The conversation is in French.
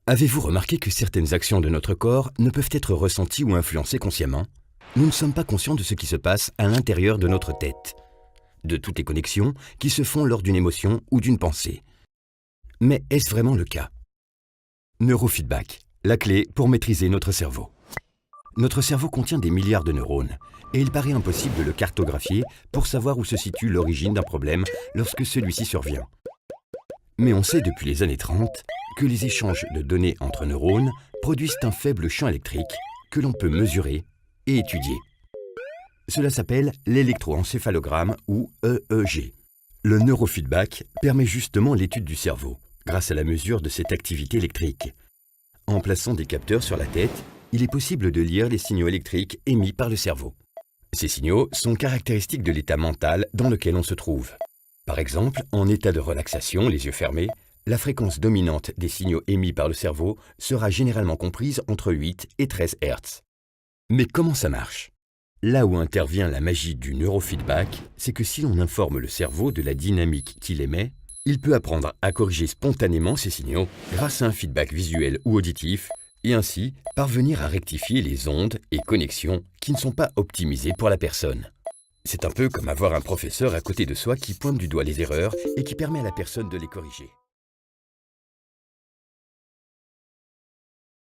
Avez-vous remarqué que certaines actions de notre corps ne peuvent être ressenties ou influencées consciemment? Nous ne sommes pas conscients de ce qui se passe à l'intérieur de notre tête, de toutes les connexions qui se font lors d'une émotion ou d'une pensée. Mais est-ce vraiment le cas? Neurofeedback, la clé pour maîtriser notre cerveau. Notre cerveau contient des milliards de neurones, et il paraît impossible de le cartographier pour savoir où se situe l'origine d'un problème lorsque celui-ci survient. Mais on sait depuis les années 30 que les échanges de données entre neurones produisent un faible champ électrique que l'on peut mesurer et étudier. Cela s'appelle l'électroencéphalogramme ou EEG. Le neurofeedback permet justement l'étude du cerveau, grâce à la mesure de cette activité électrique. En plaçant des capteurs sur la tête, il est possible de lire les signaux électriques émis par le cerveau. Ces signaux sont caractéristiques de l'état mental dans lequel on se trouve. Par exemple, en état de relaxation, les yeux fermés, la fréquence dominante des signaux émis par le cerveau sera généralement comprise entre 8 et 13 Hz. Mais comment ça marche? Là où intervient la magie du neurofeedback, c'est que si l'on informe le cerveau de la dynamique qu'il émet, il peut apprendre à corriger spontanément ces signaux grâce à un feedback visuel ou auditif et ainsi parvenir à rectifier les ondes et connexions qui ne sont pas optimisées pour la personne. C'est un peu comme avoir un professeur à côté de soi qui pointe du doigt les erreurs et qui permet à la personne de les corriger.